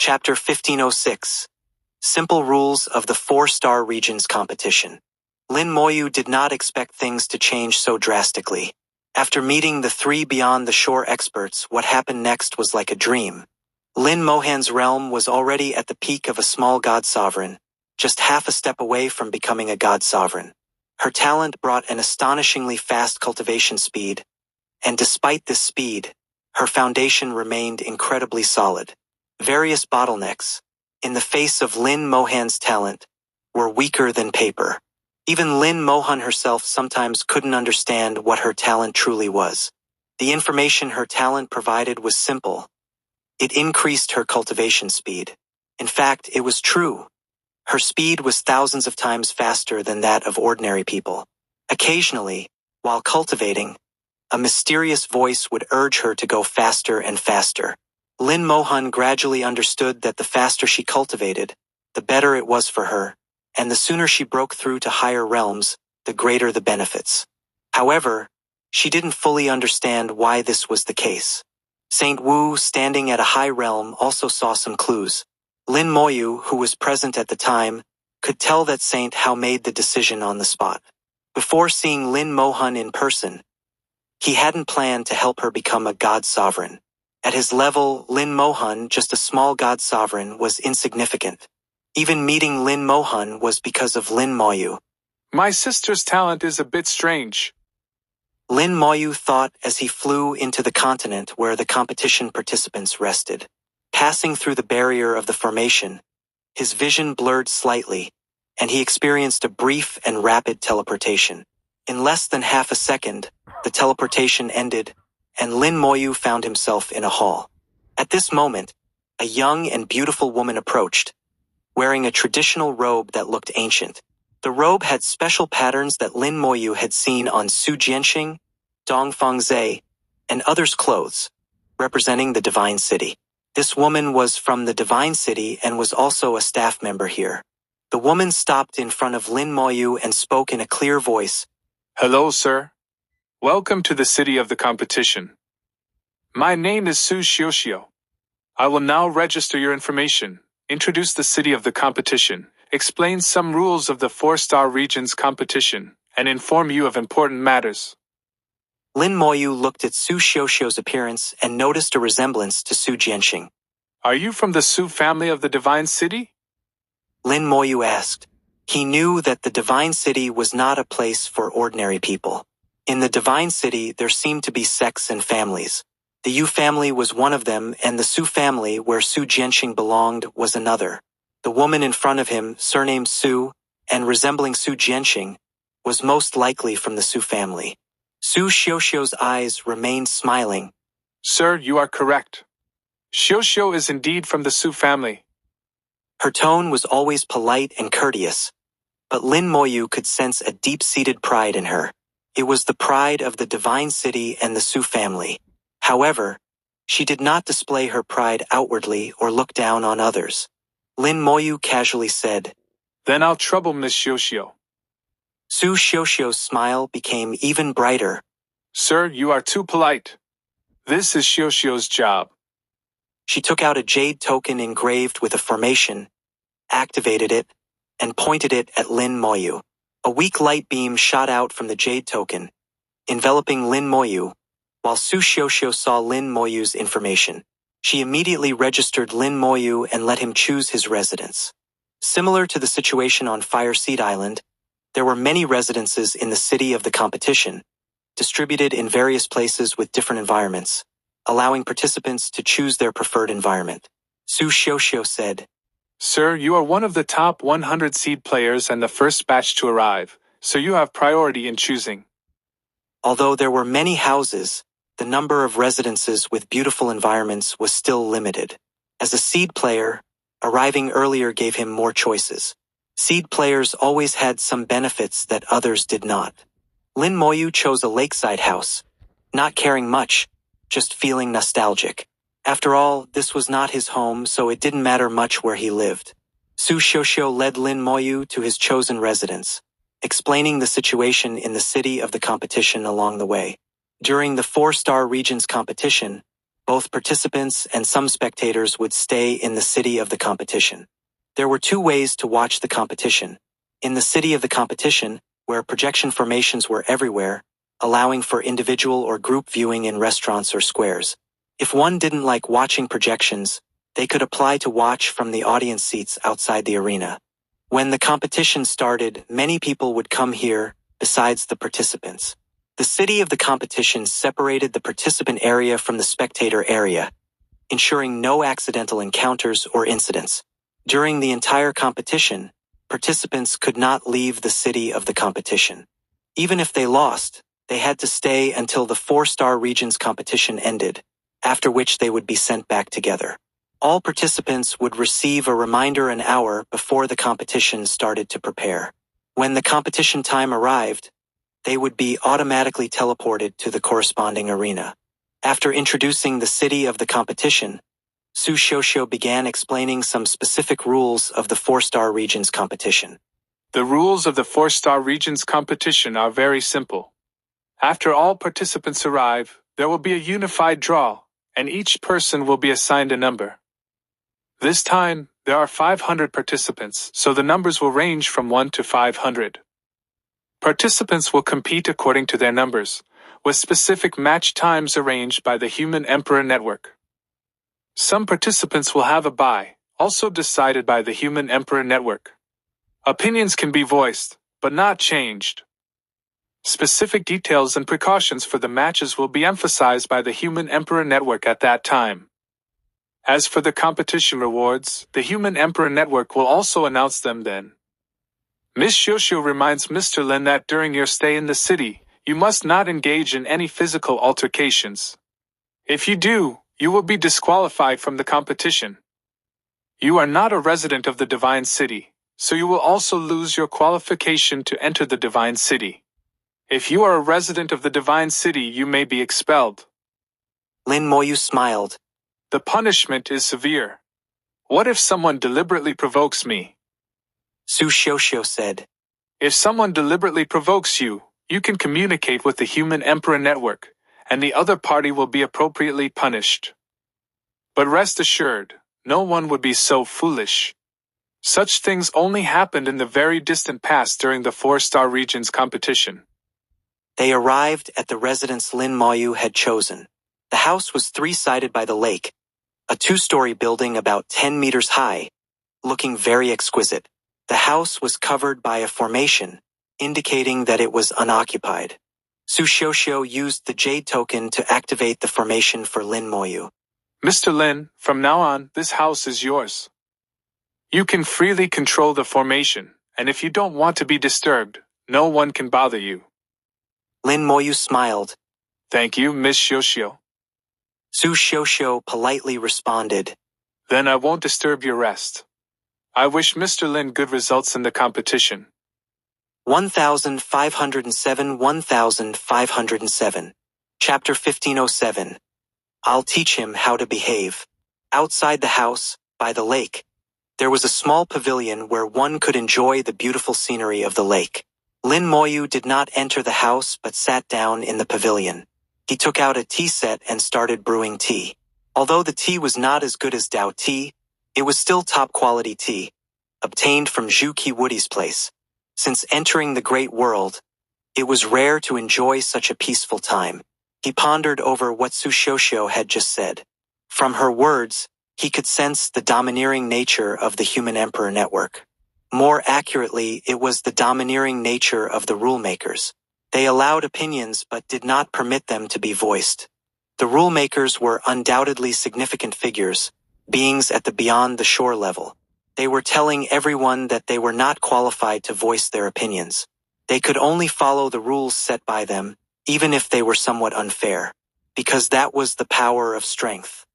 Chapter 1506. Simple Rules of the 4-Star Regions Competition. Lin Moyu did not expect things to change so drastically. After meeting the 3 Beyond the Shore experts, what happened next was like a dream. Lin Mohan's realm was already at the peak of a small god sovereign, just half a step away from becoming a god sovereign. Her talent brought an astonishingly fast cultivation speed, and despite this speed, her foundation remained incredibly solid. Various bottlenecks, in the face of Lin Mohan's talent, were weaker than paper. Even Lin Mohan herself sometimes couldn't understand what her talent truly was. The information her talent provided was simple. It increased her cultivation speed. In fact, it was true. Her speed was thousands of times faster than that of ordinary people. Occasionally, while cultivating, a mysterious voice would urge her to go faster and faster. Lin Mohan gradually understood that the faster she cultivated, the better it was for her, and the sooner she broke through to higher realms, the greater the benefits. However, she didn't fully understand why this was the case. Saint Wu, standing at a high realm, also saw some clues. Lin Moyu, who was present at the time, could tell that Saint Hao made the decision on the spot. Before seeing Lin Mohan in person, he hadn't planned to help her become a god sovereign. At his level, Lin Mohan, just a small god sovereign, was insignificant. Even meeting Lin Mohan was because of Lin Moyu. My sister's talent is a bit strange. Lin Moyu thought as he flew into the continent where the competition participants rested. Passing through the barrier of the formation, his vision blurred slightly, and he experienced a brief and rapid teleportation. In less than half a second, the teleportation ended, and Lin Moyu found himself in a hall. At this moment, a young and beautiful woman approached, wearing a traditional robe that looked ancient. The robe had special patterns that Lin Moyu had seen on Su Jianxing, Dong Fengzhe, and others' clothes, representing the Divine City. This woman was from the Divine City and was also a staff member here. The woman stopped in front of Lin Moyu and spoke in a clear voice. Hello, sir. Welcome to the city of the competition. My name is Su Xiuxiu. I will now register your information, introduce the city of the competition, explain some rules of the 4-Star Regions competition, and inform you of important matters. Lin Moyu looked at Su Xiuxiu's appearance and noticed a resemblance to Su Jianxing. Are you from the Su family of the Divine City? Lin Moyu asked. He knew that the Divine City was not a place for ordinary people. In the Divine City, there seemed to be sects and families. The Yu family was one of them, and the Su family, where Su Jianxing belonged, was another. The woman in front of him, surnamed Su, and resembling Su Jianxing, was most likely from the Su family. Su Xiuxiu's eyes remained smiling. Sir, you are correct. Xiuxiu is indeed from the Su family. Her tone was always polite and courteous, but Lin Moyu could sense a deep-seated pride in her. It was the pride of the Divine City and the Su family. However, she did not display her pride outwardly or look down on others. Lin Moyu casually said, Then I'll trouble Miss Xiuxiu. Su Xiuxiu's smile became even brighter. Sir, you are too polite. This is Xiuxiu's job. She took out a jade token engraved with a formation, activated it, and pointed it at Lin Moyu. A weak light beam shot out from the jade token, enveloping Lin Moyu. While Su Xiuxiu saw Lin Moyu's information, she immediately registered Lin Moyu and let him choose his residence. Similar to the situation on Fire Seed Island, there were many residences in the city of the competition, distributed in various places with different environments, allowing participants to choose their preferred environment. Su Xiuxiu said, Sir, you are one of the top 100 seed players and the first batch to arrive, so you have priority in choosing. Although there were many houses, the number of residences with beautiful environments was still limited. As a seed player, arriving earlier gave him more choices. Seed players always had some benefits that others did not. Lin Moyu chose a lakeside house, not caring much, just feeling nostalgic. After all, this was not his home, so it didn't matter much where he lived. Su Xiuxiu led Lin Moyu to his chosen residence, explaining the situation in the city of the competition along the way. During the 4-Star Regions competition, both participants and some spectators would stay in the city of the competition. There were two ways to watch the competition. In the city of the competition, where projection formations were everywhere, allowing for individual or group viewing in restaurants or squares. If one didn't like watching projections, they could apply to watch from the audience seats outside the arena. When the competition started, many people would come here, besides the participants. The city of the competition separated the participant area from the spectator area, ensuring no accidental encounters or incidents. During the entire competition, participants could not leave the city of the competition. Even if they lost, they had to stay until the 4-star regions competition ended, after which they would be sent back together. All participants would receive a reminder an hour before the competition started to prepare. When the competition time arrived, they would be automatically teleported to the corresponding arena. After introducing the city of the competition, Su Xiuxiu began explaining some specific rules of the 4-star regions competition. The rules of the 4-star regions competition are very simple. After all participants arrive, there will be a unified draw, and each person will be assigned a number. This time, there are 500 participants, so the numbers will range from 1 to 500. Participants will compete according to their numbers, with specific match times arranged by the Human Emperor Network. Some participants will have a bye, also decided by the Human Emperor Network. Opinions can be voiced, but not changed. Specific details and precautions for the matches will be emphasized by the Human Emperor Network at that time. As for the competition rewards, the Human Emperor Network will also announce them then. Ms. Xiuxiu reminds Mr. Lin that during your stay in the city, you must not engage in any physical altercations. If you do, you will be disqualified from the competition. You are not a resident of the Divine City, so you will also lose your qualification to enter the Divine City. If you are a resident of the Divine City, you may be expelled. Lin Moyu smiled. The punishment is severe. What if someone deliberately provokes me? Su Xiuxiu said. If someone deliberately provokes you, you can communicate with the Human Emperor Network, and the other party will be appropriately punished. But rest assured, no one would be so foolish. Such things only happened in the very distant past during the 4-star regions competition. They arrived at the residence Lin Moyu had chosen. The house was 3-sided by the lake, a 2-story building about 10 meters high, looking very exquisite. The house was covered by a formation, indicating that it was unoccupied. Su Xiuxiu used the jade token to activate the formation for Lin Moyu. Mr. Lin, from now on, this house is yours. You can freely control the formation, and if you don't want to be disturbed, no one can bother you. Lin Moyu smiled. Thank you, Miss Xiuxiu. Su Xiuxiu politely responded. Then I won't disturb your rest. I wish Mr. Lin good results in the competition. 1507 Chapter 1507. I'll teach him how to behave. Outside the house, by the lake, there was a small pavilion where one could enjoy the beautiful scenery of the lake. Lin Moyu did not enter the house but sat down in the pavilion. He took out a tea set and started brewing tea. Although the tea was not as good as Dao tea, it was still top-quality tea, obtained from Zhu Qiwudi's place. Since entering the great world, it was rare to enjoy such a peaceful time. He pondered over what Su Xiuxiu had just said. From her words, he could sense the domineering nature of the Human Emperor Network. More accurately, it was the domineering nature of the rule-makers. They allowed opinions but did not permit them to be voiced. The rule-makers were undoubtedly significant figures, beings at the beyond the shore level. They were telling everyone that they were not qualified to voice their opinions. They could only follow the rules set by them, even if they were somewhat unfair, because that was the power of strength.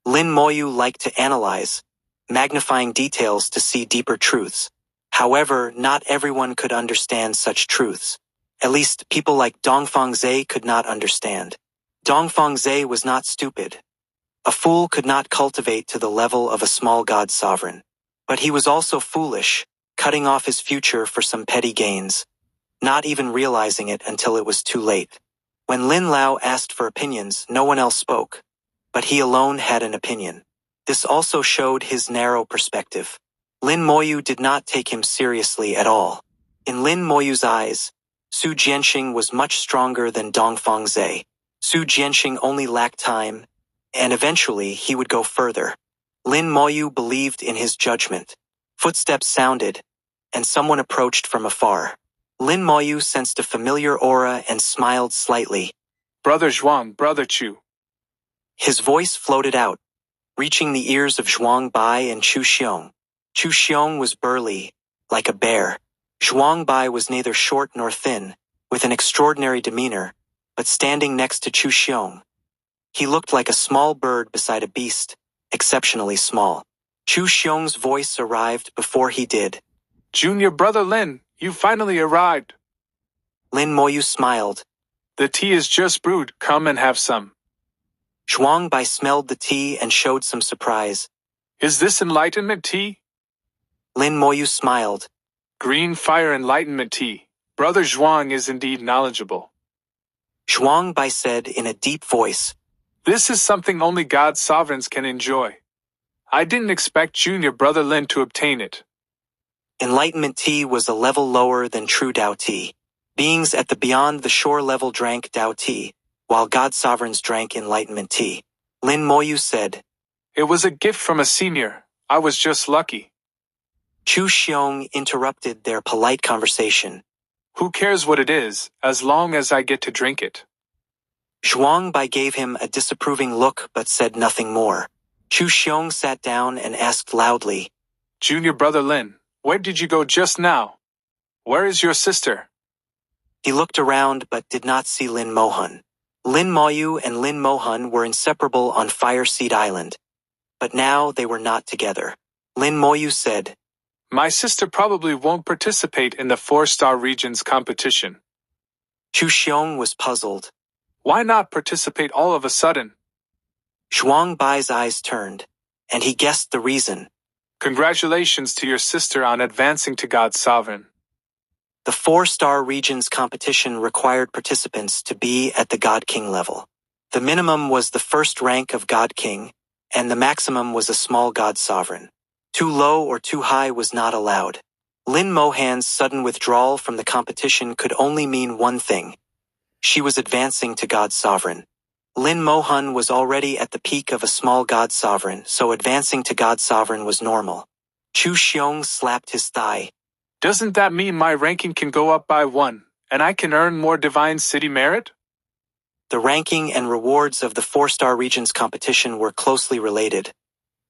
Lin Moyu liked to analyze, magnifying details to see deeper truths. However, not everyone could understand such truths. At least people like Dongfang Zhe could not understand. Dongfang Zhe was not stupid. A fool could not cultivate to the level of a small god sovereign. But he was also foolish, cutting off his future for some petty gains, not even realizing it until it was too late. When Lin Lao asked for opinions, no one else spoke. but he alone had an opinion. This also showed his narrow perspective. Lin Moyu did not take him seriously at all. In Lin Moyu's eyes, Su Jianxing was much stronger than Dongfang Zhe. Su Jianxing only lacked time, and eventually he would go further. Lin Moyu believed in his judgment. Footsteps sounded, and someone approached from afar. Lin Moyu sensed a familiar aura and smiled slightly. Brother Zhuang, Brother Chu. His voice floated out, reaching the ears of Zhuang Bai and Chu Xiong. Chu Xiong was burly, like a bear. Zhuang Bai was neither short nor thin, with an extraordinary demeanor, but standing next to Chu Xiong. He looked like a small bird beside a beast, exceptionally small. Chu Xiong's voice arrived before he did. Junior Brother Lin, you finally arrived. Lin Moyu smiled. The tea is just brewed, come and have some. Zhuang Bai smelled the tea and showed some surprise. Is this enlightenment tea? Lin Moyu smiled. Green fire enlightenment tea. Brother Zhuang is indeed knowledgeable. Zhuang Bai said in a deep voice. This is something only God's sovereigns can enjoy. I didn't expect Junior Brother Lin to obtain it. Enlightenment tea was a level lower than true Dao tea. Beings at the beyond the shore level drank Dao tea, while God sovereigns drank enlightenment tea. Lin Moyu said. It was a gift from a senior. I was just lucky. Chu Xiong interrupted their polite conversation. Who cares what it is, as long as I get to drink it? Zhuang Bai gave him a disapproving look but said nothing more. Chu Xiong sat down and asked loudly. Junior Brother Lin, where did you go just now? Where is your sister? He looked around but did not see Lin Mohan. Lin Moyu and Lin Mohan were inseparable on Fire Seed Island. But now they were not together. Lin Moyu said. My sister probably won't participate in the 4-star regions competition. Chu Xiong was puzzled. Why not participate all of a sudden? Zhuang Bai's eyes turned, and he guessed the reason. Congratulations to your sister on advancing to God's sovereign. The 4-star regions competition required participants to be at the God King level. The minimum was the first rank of God King, and the maximum was a small God sovereign. Too low or too high was not allowed. Lin Mohan's sudden withdrawal from the competition could only mean one thing. She was advancing to God sovereign. Lin Mohan was already at the peak of a small God sovereign, so advancing to God sovereign was normal. Chu Xiong slapped his thigh. Doesn't that mean my ranking can go up by 1, and I can earn more Divine City merit? The ranking and rewards of the 4-star regions competition were closely related.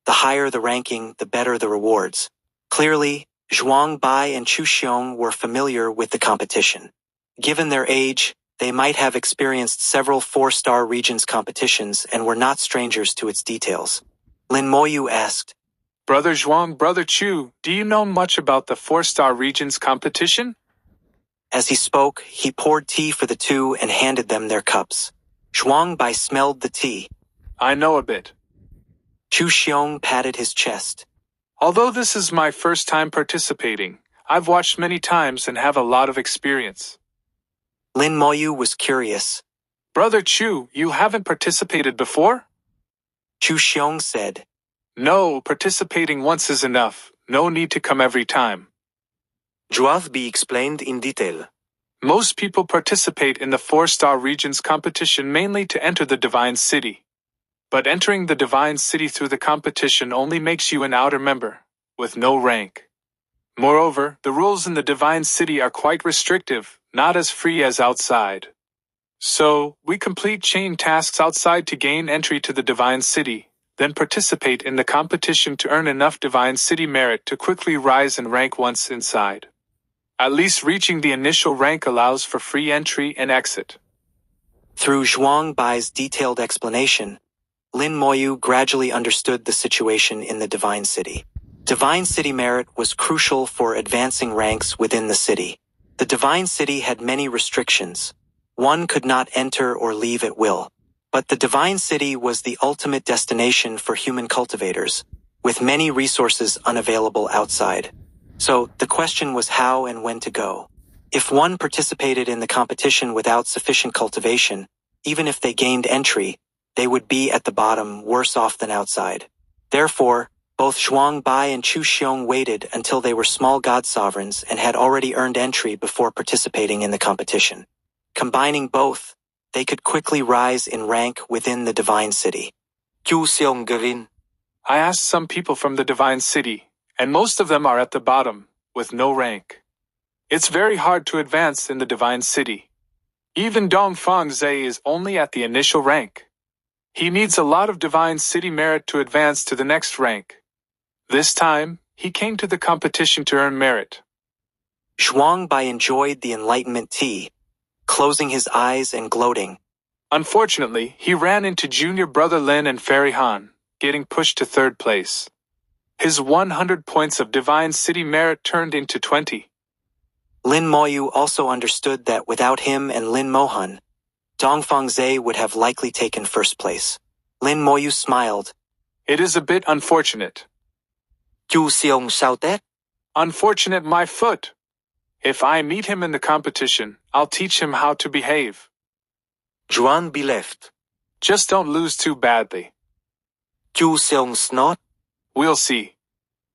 The higher the ranking, the better the rewards. Clearly, Zhuang Bai and Chu Xiong were familiar with the competition. Given their age, they might have experienced several 4-star regions competitions and were not strangers to its details. Lin Moyu asked, Brother Zhuang, Brother Chu, do you know much about the 4-star regions competition? As he spoke, he poured tea for the two and handed them their cups. Zhuang Bai smelled the tea. I know a bit. Chu Xiong patted his chest. Although this is my first time participating, I've watched many times and have a lot of experience. Lin Moyu was curious. Brother Chu, you haven't participated before? Chu Xiong said. No, participating once is enough. No need to come every time. Joav be explained in detail. Most people participate in the 4-star regions competition mainly to enter the Divine City. But entering the Divine City through the competition only makes you an outer member, with no rank. Moreover, the rules in the Divine City are quite restrictive, not as free as outside. So, we complete chain tasks outside to gain entry to the Divine City, then participate in the competition to earn enough Divine City merit to quickly rise in rank once inside. At least reaching the initial rank allows for free entry and exit. Through Zhuang Bai's detailed explanation, Lin Moyu gradually understood the situation in the Divine City. Divine City merit was crucial for advancing ranks within the city. The Divine City had many restrictions. One could not enter or leave at will. But the Divine City was the ultimate destination for human cultivators, with many resources unavailable outside. So, the question was how and when to go. If one participated in the competition without sufficient cultivation, even if they gained entry, they would be at the bottom, worse off than outside. Therefore, both Zhuang Bai and Chu Xiong waited until they were small god sovereigns and had already earned entry before participating in the competition. Combining both, they could quickly rise in rank within the Divine City. Chu Xiong Garin. I asked some people from the Divine City, and most of them are at the bottom, with no rank. It's very hard to advance in the Divine City. Even Dongfang Zhe is only at the initial rank. He needs a lot of Divine City merit to advance to the next rank. This time, he came to the competition to earn merit. Zhuang Bai enjoyed the enlightenment tea, closing his eyes and gloating. Unfortunately, he ran into junior brother Lin and Fairy Han, getting pushed to third place. His 100 points of Divine City merit turned into 20. Lin Moyu also understood that without him and Lin Mohan, Dongfang Zhe would have likely taken first place. Lin Moyu smiled. It is a bit unfortunate. Chu Xiong sao tét. Unfortunate my foot. If I meet him in the competition, I'll teach him how to behave. Juan be left. Just don't lose too badly. Chu Xiong snot. We'll see.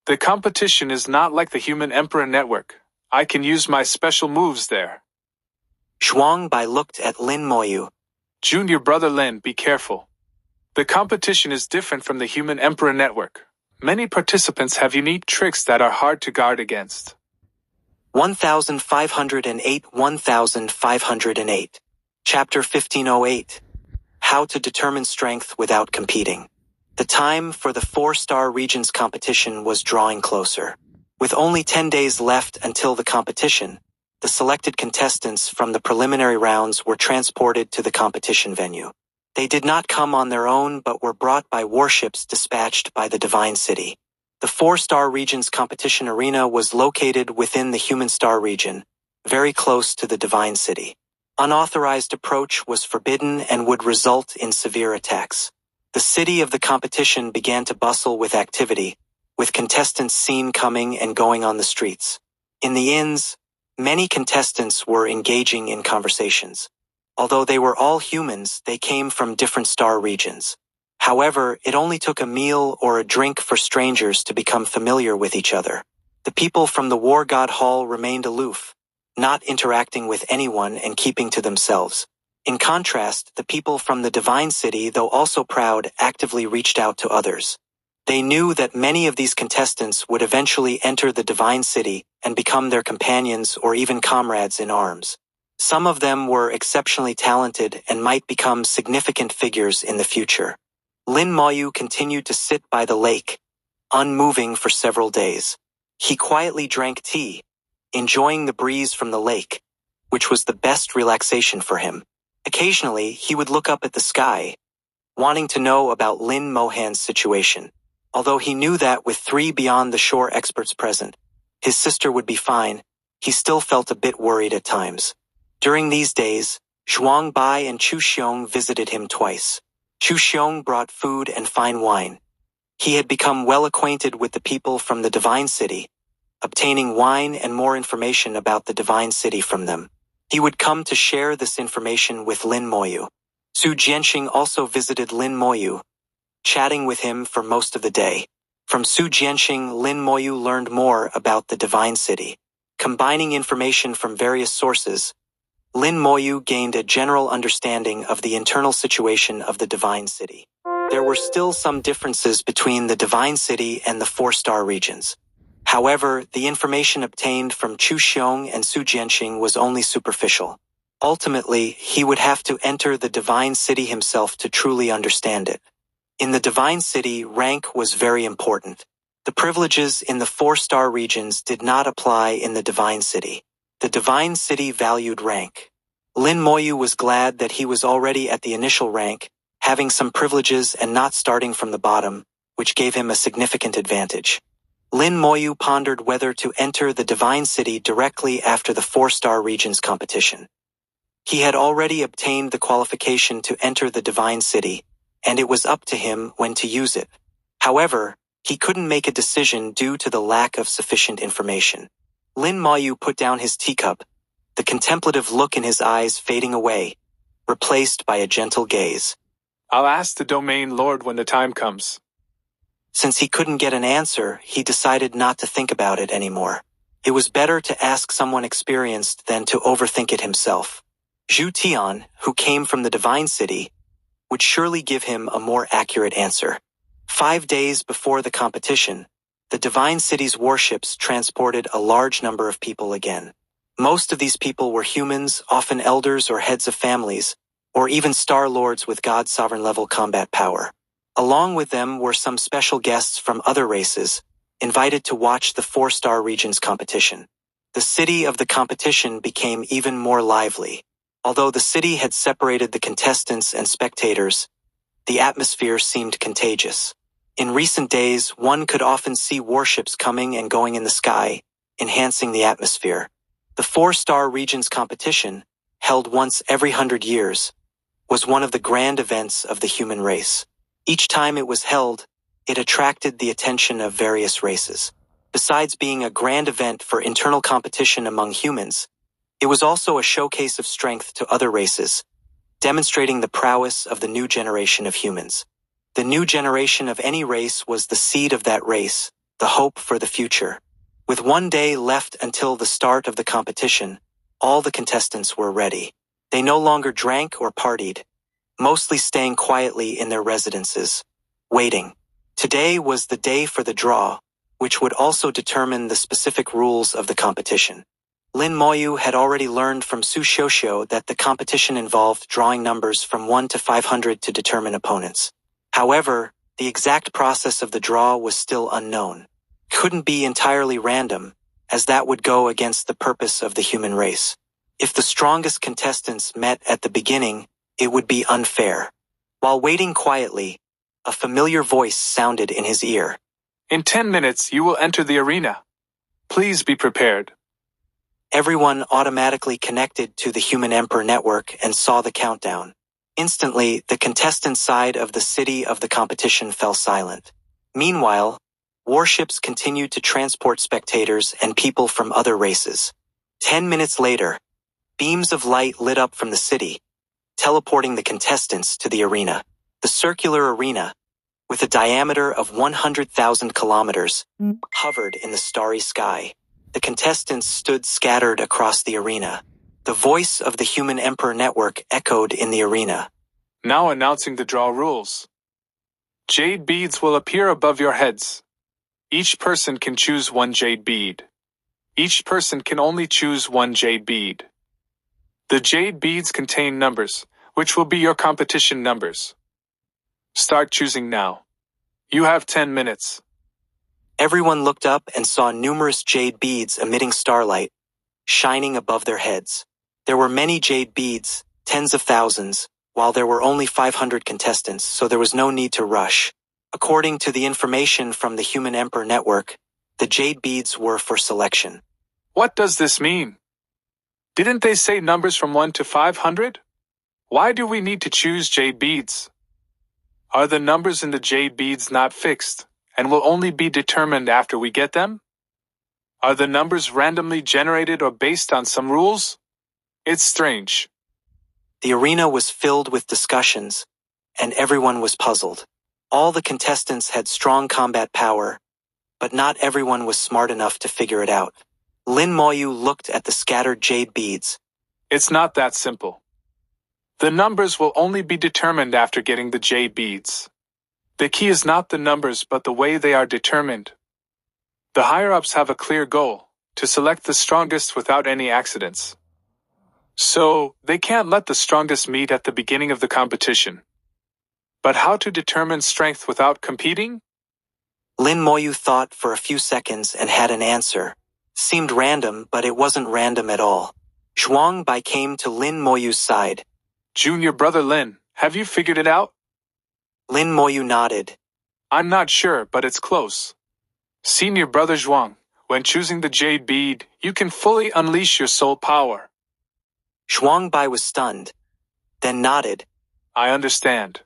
The competition is not like the Human Emperor Network. I can use my special moves there. Zhuang Bai looked at Lin Moyu. Junior brother Lin, be careful. The competition is different from the Human Emperor Network. Many participants have unique tricks that are hard to guard against. 1508 1508. Chapter 1508. How to determine strength without competing. The time for the 4-star regions competition was drawing closer. With only 10 days left until the competition, the selected contestants from the preliminary rounds were transported to the competition venue. They did not come on their own but were brought by warships dispatched by the Divine City. The 4-star regions competition arena was located within the Human Star region, very close to the Divine City. Unauthorized approach was forbidden and would result in severe attacks. The city of the competition began to bustle with activity, with contestants seen coming and going on the streets. In the inns, many contestants were engaging in conversations. Although they were all humans, they came from different star regions. However, it only took a meal or a drink for strangers to become familiar with each other. The people from the War God Hall remained aloof, not interacting with anyone and keeping to themselves. In contrast, the people from the Divine City, though also proud, actively reached out to others. They knew that many of these contestants would eventually enter the Divine City and become their companions or even comrades in arms. Some of them were exceptionally talented and might become significant figures in the future. Lin Moyu continued to sit by the lake, unmoving for several days. He quietly drank tea, enjoying the breeze from the lake, which was the best relaxation for him. Occasionally, he would look up at the sky, wanting to know about Lin Mohan's situation. Although he knew that with 3 beyond the shore experts present, his sister would be fine, he still felt a bit worried at times. During these days, Zhuang Bai and Chu Xiong visited him twice. Chu Xiong brought food and fine wine. He had become well acquainted with the people from the Divine City, obtaining wine and more information about the Divine City from them. He would come to share this information with Lin Moyu. Su Jianxing also visited Lin Moyu, chatting with him for most of the day. From Su Jianxing, Lin Moyu learned more about the Divine City. Combining information from various sources, Lin Moyu gained a general understanding of the internal situation of the Divine City. There were still some differences between the Divine City and the 4-star regions. However, the information obtained from Chu Xiong and Su Jianxing was only superficial. Ultimately, he would have to enter the Divine City himself to truly understand it. In the Divine City, rank was very important. The privileges in the 4-star regions did not apply in the Divine City. The Divine City valued rank. Lin Moyu was glad that he was already at the initial rank, having some privileges and not starting from the bottom, which gave him a significant advantage. Lin Moyu pondered whether to enter the Divine City directly after the 4-star regions competition. He had already obtained the qualification to enter the Divine City, and it was up to him when to use it. However, he couldn't make a decision due to the lack of sufficient information. Lin Moyu put down his teacup, the contemplative look in his eyes fading away, replaced by a gentle gaze. I'll ask the domain lord when the time comes. Since he couldn't get an answer, he decided not to think about it anymore. It was better to ask someone experienced than to overthink it himself. Zhu Tian, who came from the Divine City, would surely give him a more accurate answer. 5 days before the competition, the Divine City's warships transported a large number of people again. Most of these people were humans, often elders or heads of families, or even star lords with God sovereign level combat power. Along with them were some special guests from other races, invited to watch the 4-star region's competition. The city of the competition became even more lively. Although the city had separated the contestants and spectators, the atmosphere seemed contagious. In recent days, one could often see warships coming and going in the sky, enhancing the atmosphere. The 4-star region's competition, held once every 100 years, was one of the grand events of the human race. Each time it was held, it attracted the attention of various races. Besides being a grand event for internal competition among humans, it was also a showcase of strength to other races, demonstrating the prowess of the new generation of humans. The new generation of any race was the seed of that race, the hope for the future. With 1 day left until the start of the competition, all the contestants were ready. They no longer drank or partied, mostly staying quietly in their residences, waiting. Today was the day for the draw, which would also determine the specific rules of the competition. Lin Moyu had already learned from Su Xiuxiu that the competition involved drawing numbers from 1 to 500 to determine opponents. However, the exact process of the draw was still unknown. Couldn't be entirely random, as that would go against the purpose of the human race. If the strongest contestants met at the beginning, it would be unfair. While waiting quietly, a familiar voice sounded in his ear. In 10 minutes, you will enter the arena. Please be prepared. Everyone automatically connected to the Human Emperor network and saw the countdown. Instantly, the contestant side of the city of the competition fell silent. Meanwhile, warships continued to transport spectators and people from other races. 10 minutes later, beams of light lit up from the city, teleporting the contestants to the arena. The circular arena, with a diameter of 100,000 kilometers, hovered in the starry sky. The contestants stood scattered across the arena. The voice of the Human Emperor network echoed in the arena. Now announcing the draw rules. Jade beads will appear above your heads. Each person can choose 1 jade bead. Each person can only choose 1 jade bead. The jade beads contain numbers, which will be your competition numbers. Start choosing now. You have 10 minutes. Everyone looked up and saw numerous jade beads emitting starlight, shining above their heads. There were many jade beads, tens of thousands, while there were only 500 contestants, so there was no need to rush. According to the information from the Human Emperor network, the jade beads were for selection. What does this mean? Didn't they say numbers from 1 to 500? Why do we need to choose jade beads? Are the numbers in the jade beads not fixed, and will only be determined after we get them? Are the numbers randomly generated or based on some rules? It's strange. The arena was filled with discussions, and everyone was puzzled. All the contestants had strong combat power, but not everyone was smart enough to figure it out. Lin Moyu looked at the scattered jade beads. It's not that simple. The numbers will only be determined after getting the jade beads. The key is not the numbers but the way they are determined. The higher-ups have a clear goal, to select the strongest without any accidents. So, they can't let the strongest meet at the beginning of the competition. But how to determine strength without competing? Lin Moyu thought for a few seconds and had an answer. Seemed random, but it wasn't random at all. Zhuang Bai came to Lin Moyu's side. Junior brother Lin, have you figured it out? Lin Moyu nodded. I'm not sure, but it's close. Senior brother Zhuang, when choosing the jade bead, you can fully unleash your soul power. Zhuang Bai was stunned, then nodded. I understand.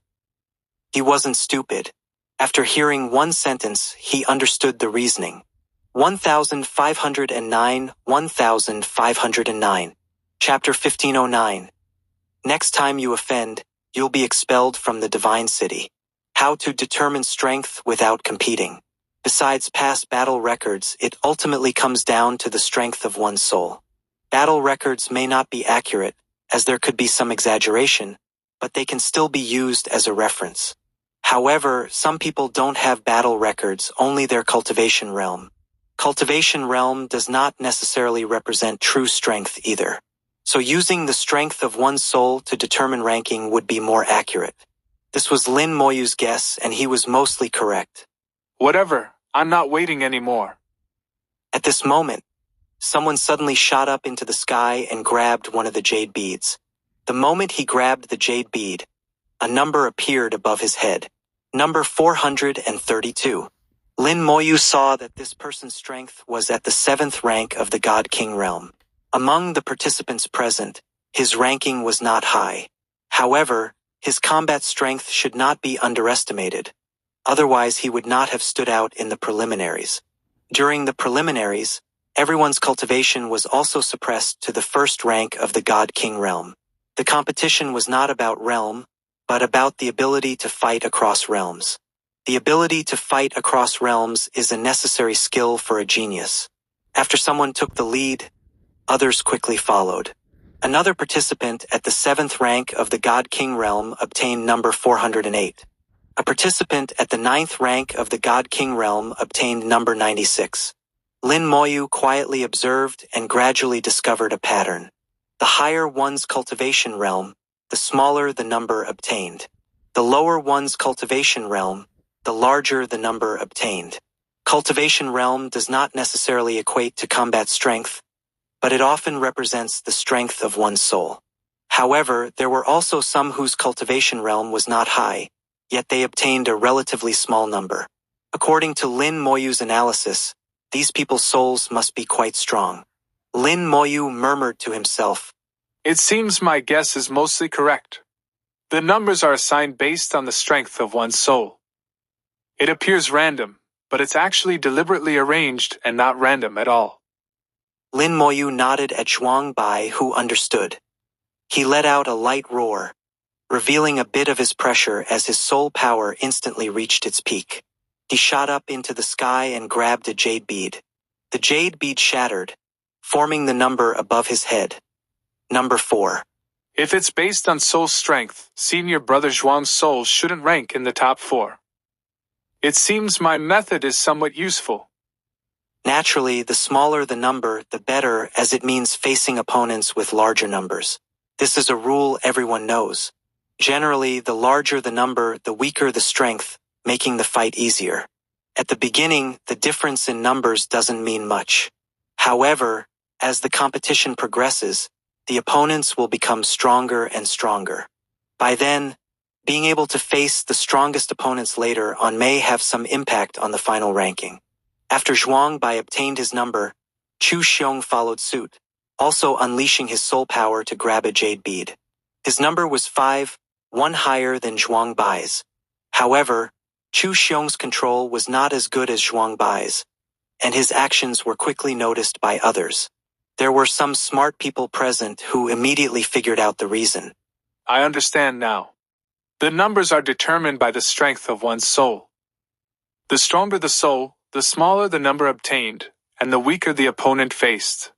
He wasn't stupid. After hearing one sentence, he understood the reasoning. 1509, 1509. Chapter 1509. Next time you offend, you'll be expelled from the divine city. How to determine strength without competing. Besides past battle records, it ultimately comes down to the strength of one's soul. Battle records may not be accurate, as there could be some exaggeration, but they can still be used as a reference. However, some people don't have battle records, only their cultivation realm. Cultivation realm does not necessarily represent true strength either. So using the strength of one's soul to determine ranking would be more accurate. This was Lin Moyu's guess, and he was mostly correct. Whatever, I'm not waiting anymore. At this moment, someone suddenly shot up into the sky and grabbed one of the jade beads. The moment he grabbed the jade bead, a number appeared above his head. Number 432. Lin Moyu saw that this person's strength was at the 7th rank of the God King realm. Among the participants present, his ranking was not high. However, his combat strength should not be underestimated. Otherwise, he would not have stood out in the preliminaries. During the preliminaries, everyone's cultivation was also suppressed to the 1st rank of the God King realm. The competition was not about realm, but about the ability to fight across realms. The ability to fight across realms is a necessary skill for a genius. After someone took the lead, others quickly followed. Another participant at the 7th rank of the God King realm obtained number 408. A participant at the 9th rank of the God King realm obtained number 96. Lin Moyu quietly observed and gradually discovered a pattern. The higher one's cultivation realm, the smaller the number obtained. The lower one's cultivation realm, the larger the number obtained. Cultivation realm does not necessarily equate to combat strength, but it often represents the strength of one's soul. However, there were also some whose cultivation realm was not high, yet they obtained a relatively small number. According to Lin Moyu's analysis, these people's souls must be quite strong. Lin Moyu murmured to himself, It seems my guess is mostly correct. The numbers are assigned based on the strength of one's soul. It appears random, but it's actually deliberately arranged and not random at all. Lin Moyu nodded at Zhuang Bai, who understood. He let out a light roar, revealing a bit of his pressure as his soul power instantly reached its peak. He shot up into the sky and grabbed a jade bead. The jade bead shattered, forming the number above his head. Number 4. If it's based on soul strength, senior brother Zhuang's soul shouldn't rank in the top 4. It seems my method is somewhat useful. Naturally, the smaller the number, the better, as it means facing opponents with larger numbers. This is a rule everyone knows. Generally, the larger the number, the weaker the strength, making the fight easier. At the beginning, the difference in numbers doesn't mean much. However, as the competition progresses, the opponents will become stronger and stronger. By then, being able to face the strongest opponents later on may have some impact on the final ranking. After Zhuang Bai obtained his number, Chu Xiong followed suit, also unleashing his soul power to grab a jade bead. His number was 5, one higher than Zhuang Bai's. However, Chu Xiong's control was not as good as Zhuang Bai's, and his actions were quickly noticed by others. There were some smart people present who immediately figured out the reason. I understand now. The numbers are determined by the strength of one's soul. The stronger the soul, the smaller the number obtained, and the weaker the opponent faced.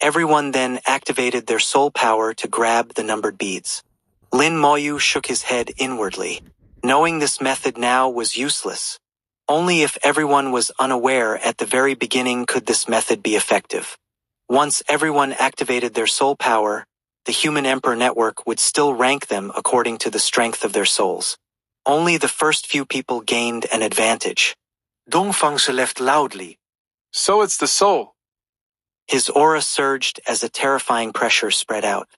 Everyone then activated their soul power to grab the numbered beads. Lin Moyu shook his head inwardly, knowing this method now was useless. Only if everyone was unaware at the very beginning could this method be effective. Once everyone activated their soul power, the Human Emperor Network would still rank them according to the strength of their souls. Only the first few people gained an advantage. Dongfang's laughed loudly. So it's the soul. His aura surged as a terrifying pressure spread out.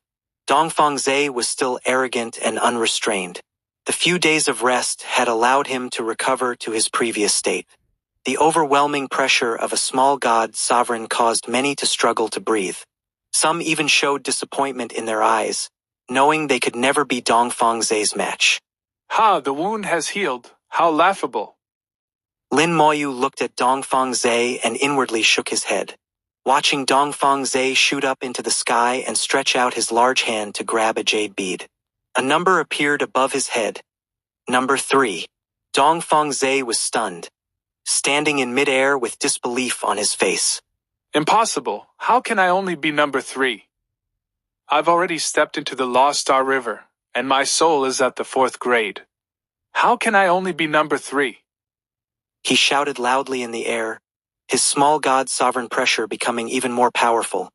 Dongfang Zhe was still arrogant and unrestrained. The few days of rest had allowed him to recover to his previous state. The overwhelming pressure of a small god sovereign caused many to struggle to breathe. Some even showed disappointment in their eyes, knowing they could never be Dongfang Zhe's match. Ha, the wound has healed. How laughable. Lin Moyu looked at Dongfang Zhe and inwardly shook his head. Watching Dongfang Zhe shoot up into the sky and stretch out his large hand to grab a jade bead. A number appeared above his head. Number 3. Dongfeng Zhe was stunned, standing in midair with disbelief on his face. Impossible. How can I only be number 3? I've already stepped into the Lost Star River, and my soul is at the 4th grade. How can I only be number 3? He shouted loudly in the air, his small god sovereign pressure becoming even more powerful,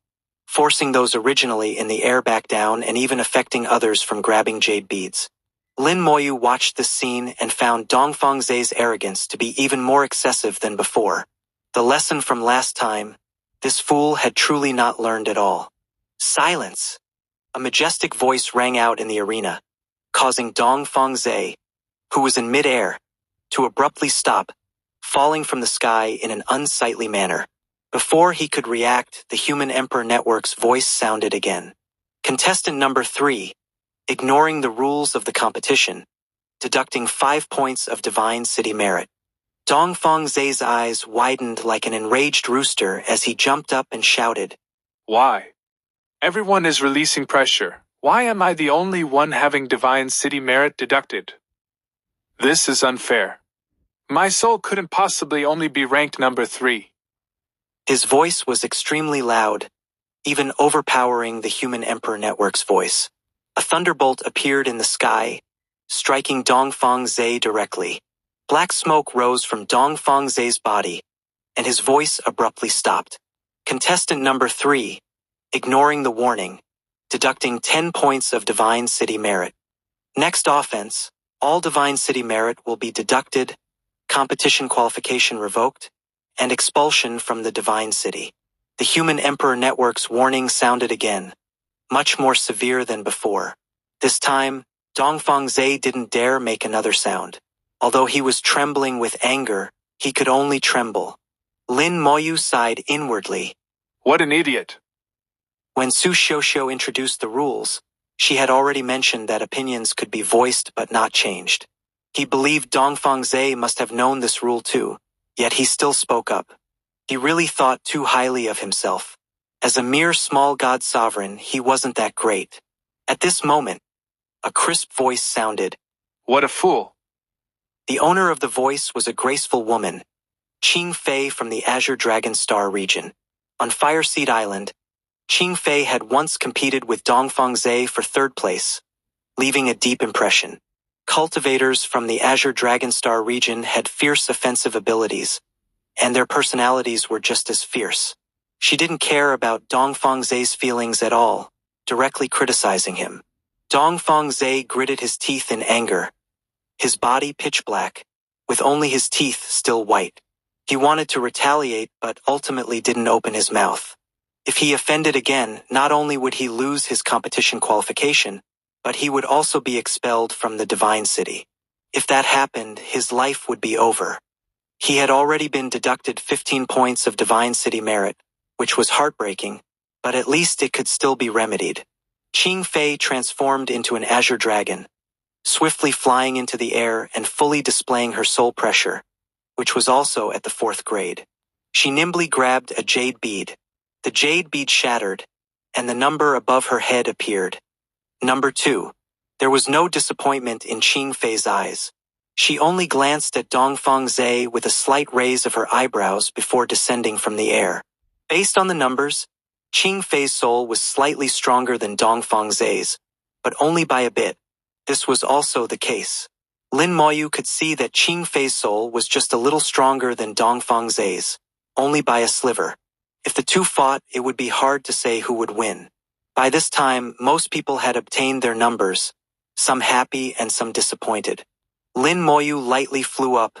forcing those originally in the air back down and even affecting others from grabbing jade beads. Lin Moyu watched this scene and found Dongfeng Zhe's arrogance to be even more excessive than before. The lesson from last time, this fool had truly not learned at all. Silence! A majestic voice rang out in the arena, causing Dongfeng Zhe, who was in midair, to abruptly stop, falling from the sky in an unsightly manner. Before he could react, the Human Emperor Network's voice sounded again. Contestant number 3, ignoring the rules of the competition, deducting 5 points of Divine City merit. Dongfeng Zhe's eyes widened like an enraged rooster as he jumped up and shouted, Why? Everyone is releasing pressure. Why am I the only one having Divine City merit deducted? This is unfair. My soul couldn't possibly only be ranked number 3. His voice was extremely loud, even overpowering the Human Emperor Network's voice. A thunderbolt appeared in the sky, striking Dongfeng Zhe directly. Black smoke rose from Dongfeng Zhe's body, and his voice abruptly stopped. Contestant number 3, ignoring the warning, deducting 10 points of Divine City merit. Next offense, all Divine City merit will be deducted, competition qualification revoked, and expulsion from the Divine City. The Human Emperor Network's warning sounded again, much more severe than before. This time, Dongfeng Zhe didn't dare make another sound. Although he was trembling with anger, he could only tremble. Lin Moyu sighed inwardly. What an idiot! When Su Xiuxiu introduced the rules, she had already mentioned that opinions could be voiced but not changed. He believed Dongfeng Zhe must have known this rule too, yet he still spoke up. He really thought too highly of himself. As a mere small god sovereign, he wasn't that great. At this moment, a crisp voice sounded. What a fool! The owner of the voice was a graceful woman, Qing Fei from the Azure Dragon Star region. On Fireseed Island, Qing Fei had once competed with Dongfeng Zhe for 3rd place, leaving a deep impression. Cultivators from the Azure Dragon Star region had fierce offensive abilities, and their personalities were just as fierce. She didn't care about Dongfeng Zhe's feelings at all, directly criticizing him. Dongfeng Zhe gritted his teeth in anger, his body pitch black, with only his teeth still white. He wanted to retaliate but ultimately didn't open his mouth. If he offended again, not only would he lose his competition qualification, but he would also be expelled from the Divine City. If that happened, his life would be over. He had already been deducted 15 points of Divine City merit, which was heartbreaking, but at least it could still be remedied. Qing Fei transformed into an azure dragon, swiftly flying into the air and fully displaying her soul pressure, which was also at the 4th grade. She nimbly grabbed a jade bead. The jade bead shattered, and the number above her head appeared. Number 2. There was no disappointment in Qing Fei's eyes. She only glanced at Dongfeng Zhe with a slight raise of her eyebrows before descending from the air. Based on the numbers, Qing Fei's soul was slightly stronger than Dongfeng Zhe's, but only by a bit. This was also the case. Lin Moyu could see that Qing Fei's soul was just a little stronger than Dongfeng Zhe's, only by a sliver. If the two fought, it would be hard to say who would win. By this time, most people had obtained their numbers, some happy and some disappointed. Lin Moyu lightly flew up,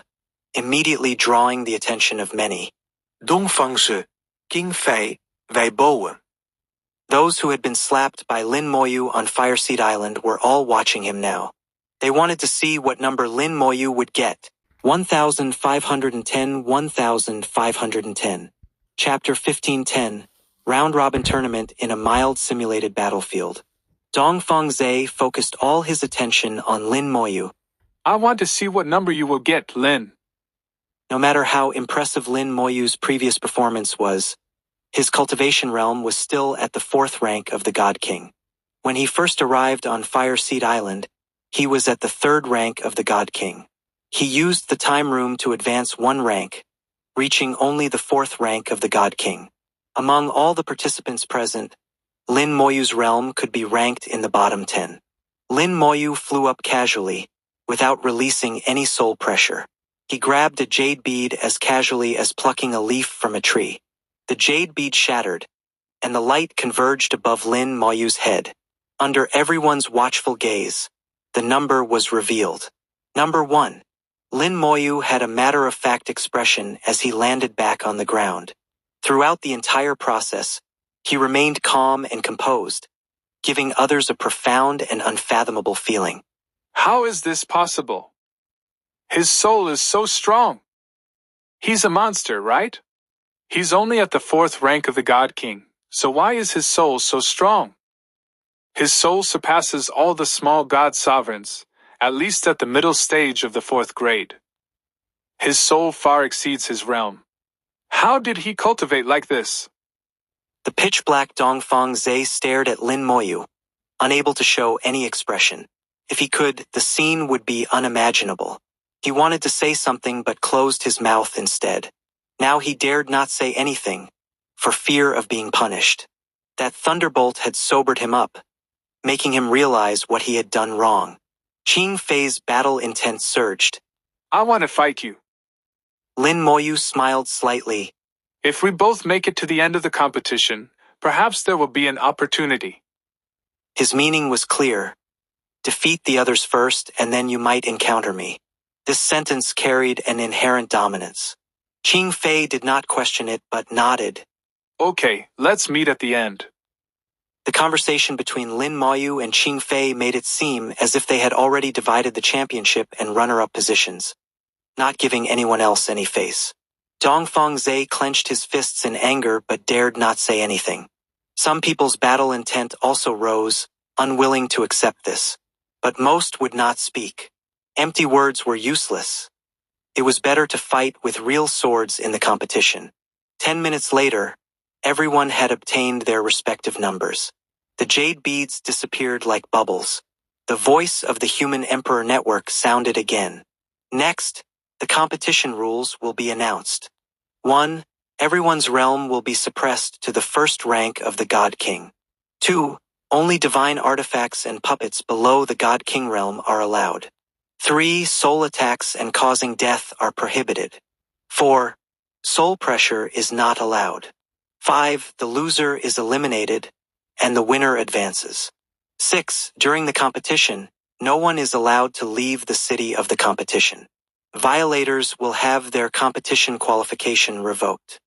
immediately drawing the attention of many. Dongfeng Zhe, Qing Fei, wij bouwen. Those who had been slapped by Lin Moyu on Fireseed Island were all watching him now. They wanted to see what number Lin Moyu would get. 1510, 1510. Chapter 1510. Round-robin tournament in a mild simulated battlefield. Dongfeng Zhe focused all his attention on Lin Moyu. I want to see what number you will get, Lin. No matter how impressive Lin Moyu's previous performance was, his cultivation realm was still at the 4th rank of the God King. When he first arrived on Fireseed Island, he was at the 3rd rank of the God King. He used the time room to advance 1 rank, reaching only the 4th rank of the God King. Among all the participants present, Lin Moyu's realm could be ranked in the bottom 10. Lin Moyu flew up casually, without releasing any soul pressure. He grabbed a jade bead as casually as plucking a leaf from a tree. The jade bead shattered, and the light converged above Lin Moyu's head. Under everyone's watchful gaze, the number was revealed. Number 1. Lin Moyu had a matter-of-fact expression as he landed back on the ground. Throughout the entire process, he remained calm and composed, giving others a profound and unfathomable feeling. How is this possible? His soul is so strong. He's a monster, right? He's only at the 4th rank of the God King, so why is his soul so strong? His soul surpasses all the small god sovereigns, at least at the middle stage of the 4th grade. His soul far exceeds his realm. How did he cultivate like this? The pitch-black Dongfang Zhe stared at Lin Moyu, unable to show any expression. If he could, the scene would be unimaginable. He wanted to say something but closed his mouth instead. Now he dared not say anything, for fear of being punished. That thunderbolt had sobered him up, making him realize what he had done wrong. Qing Fei's battle intent surged. I want to fight you. Lin Moyu smiled slightly. If we both make it to the end of the competition, perhaps there will be an opportunity. His meaning was clear. Defeat the others first, and then you might encounter me. This sentence carried an inherent dominance. Qing Fei did not question it but nodded. Okay, let's meet at the end. The conversation between Lin Moyu and Qing Fei made it seem as if they had already divided the championship and runner-up positions, not giving anyone else any face. Dongfang Zhe clenched his fists in anger but dared not say anything. Some people's battle intent also rose, unwilling to accept this. But most would not speak. Empty words were useless. It was better to fight with real swords in the competition. 10 minutes later, everyone had obtained their respective numbers. The jade beads disappeared like bubbles. The voice of the Human Emperor Network sounded again. Next, the competition rules will be announced. 1. Everyone's realm will be suppressed to the 1st rank of the God King. 2. Only divine artifacts and puppets below the God King realm are allowed. 3. Soul attacks and causing death are prohibited. 4. Soul pressure is not allowed. 5. The loser is eliminated, and the winner advances. 6. During the competition, no one is allowed to leave the city of the competition. Violators will have their competition qualification revoked.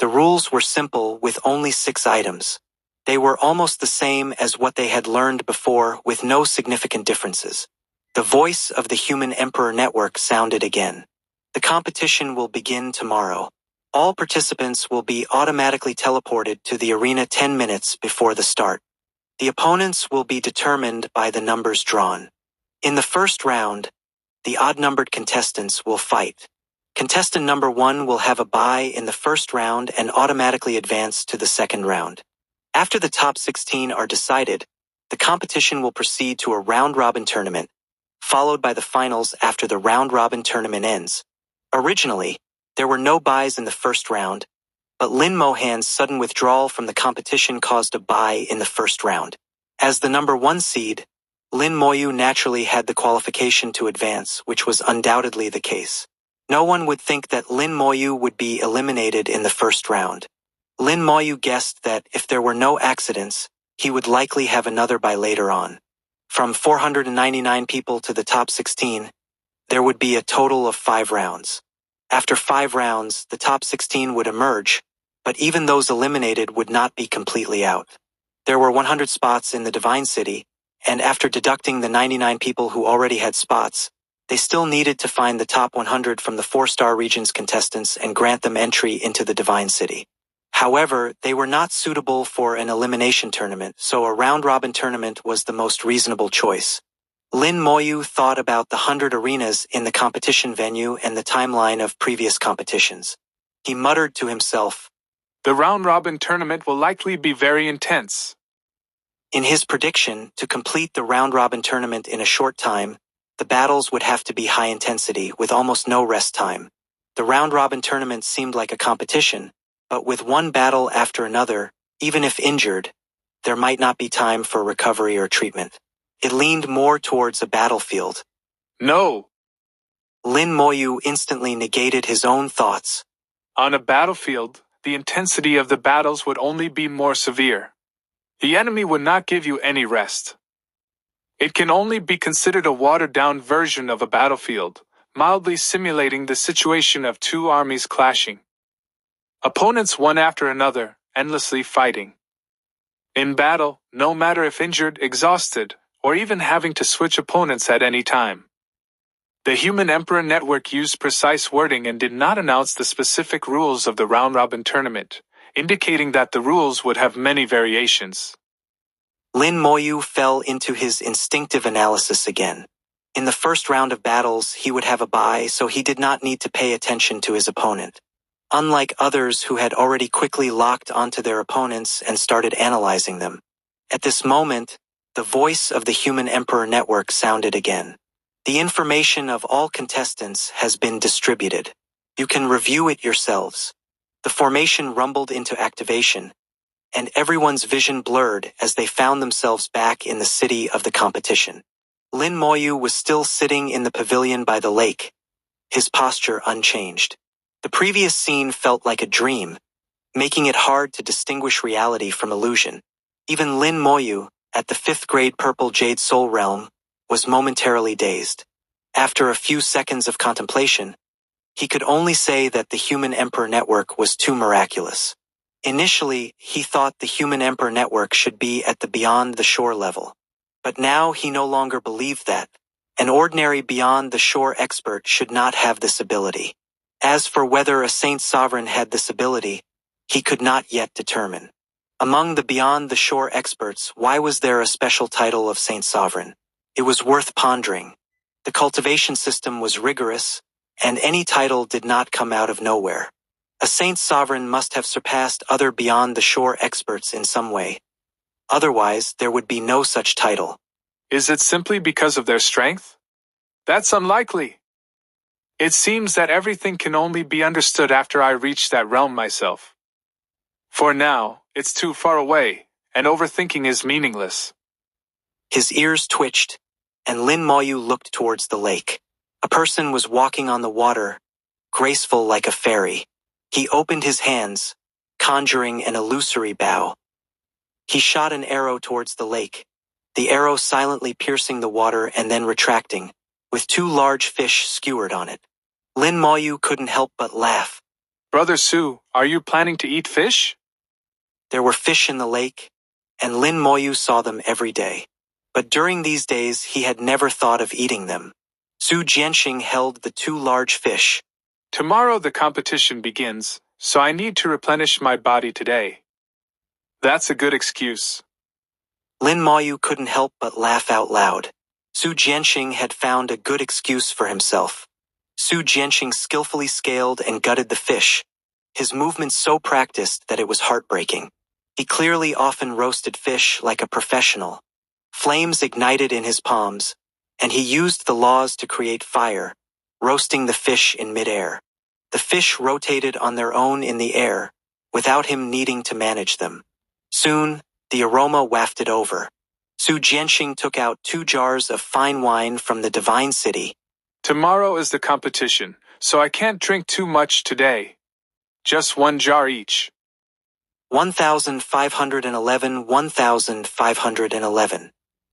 The rules were simple with only 6 items. They were almost the same as what they had learned before with no significant differences. The voice of the Human Emperor Network sounded again. The competition will begin tomorrow. All participants will be automatically teleported to the arena 10 minutes before the start. The opponents will be determined by the numbers drawn. In the first round, the odd-numbered contestants will fight. Contestant number 1 will have a bye in the first round and automatically advance to the second round. After the top 16 are decided, the competition will proceed to a round-robin tournament, followed by the finals after the round-robin tournament ends. Originally, there were no byes in the first round, but Lin Mohan's sudden withdrawal from the competition caused a bye in the first round. As the number 1 seed, Lin Moyu naturally had the qualification to advance, which was undoubtedly the case. No one would think that Lin Moyu would be eliminated in the first round. Lin Moyu guessed that if there were no accidents, he would likely have another bye later on. From 499 people to the top 16, there would be a total of 5 rounds. After 5 rounds, the top 16 would emerge, but even those eliminated would not be completely out. There were 100 spots in the Divine City, and after deducting the 99 people who already had spots, they still needed to find the top 100 from the 4-star region's contestants and grant them entry into the Divine City. However, they were not suitable for an elimination tournament, so a round-robin tournament was the most reasonable choice. Lin Moyu thought about the 100 arenas in the competition venue and the timeline of previous competitions. He muttered to himself, The round-robin tournament will likely be very intense. In his prediction, to complete the round-robin tournament in a short time, the battles would have to be high intensity with almost no rest time. The round-robin tournament seemed like a competition, but with one battle after another, even if injured, there might not be time for recovery or treatment. It leaned more towards a battlefield. No! Lin Moyu instantly negated his own thoughts. On a battlefield, the intensity of the battles would only be more severe. The enemy would not give you any rest. It can only be considered a watered-down version of a battlefield, mildly simulating the situation of two armies clashing. Opponents one after another, endlessly fighting. In battle, no matter if injured, exhausted, or even having to switch opponents at any time. The Human Emperor Network used precise wording and did not announce the specific rules of the round-robin tournament, indicating that the rules would have many variations. Lin Moyu fell into his instinctive analysis again. In the first round of battles, he would have a bye, so he did not need to pay attention to his opponent. Unlike others who had already quickly locked onto their opponents and started analyzing them. At this moment, the voice of the Human Emperor Network sounded again. The information of all contestants has been distributed. You can review it yourselves. The formation rumbled into activation, and everyone's vision blurred as they found themselves back in the city of the competition. Lin Moyu was still sitting in the pavilion by the lake, his posture unchanged. The previous scene felt like a dream, making it hard to distinguish reality from illusion. Even Lin Moyu, at the 5th grade Purple Jade Soul Realm, was momentarily dazed. After a few seconds of contemplation, he could only say that the Human Emperor Network was too miraculous. Initially, he thought the Human Emperor Network should be at the Beyond the Shore level. But now he no longer believed that. An ordinary Beyond the Shore expert should not have this ability. As for whether a Saint Sovereign had this ability, he could not yet determine. Among the Beyond the Shore experts, why was there a special title of Saint Sovereign? It was worth pondering. The cultivation system was rigorous, and any title did not come out of nowhere. A Saint Sovereign must have surpassed other Beyond the Shore experts in some way. Otherwise, there would be no such title. Is it simply because of their strength? That's unlikely. It seems that everything can only be understood after I reach that realm myself. For now, it's too far away, and overthinking is meaningless. His ears twitched, and Lin Moyu looked towards the lake. A person was walking on the water, graceful like a fairy. He opened his hands, conjuring an illusory bow. He shot an arrow towards the lake, the arrow silently piercing the water and then retracting, with 2 large fish skewered on it. Lin Moyu couldn't help but laugh. Brother Su, are you planning to eat fish? There were fish in the lake, and Lin Moyu saw them every day. But during these days he had never thought of eating them. Su Jianxing held the 2 large fish. Tomorrow the competition begins, so I need to replenish my body today. That's a good excuse. Lin Moyu couldn't help but laugh out loud. Su Jianxing had found a good excuse for himself. Su Jianxing skillfully scaled and gutted the fish, his movements so practiced that it was heartbreaking. He clearly often roasted fish like a professional. Flames ignited in his palms, and he used the laws to create fire, roasting the fish in midair. The fish rotated on their own in the air, without him needing to manage them. Soon, the aroma wafted over. Su Jianxing took out 2 jars of fine wine from the Divine City. Tomorrow is the competition, so I can't drink too much today. Just 1 jar each. 1511 1511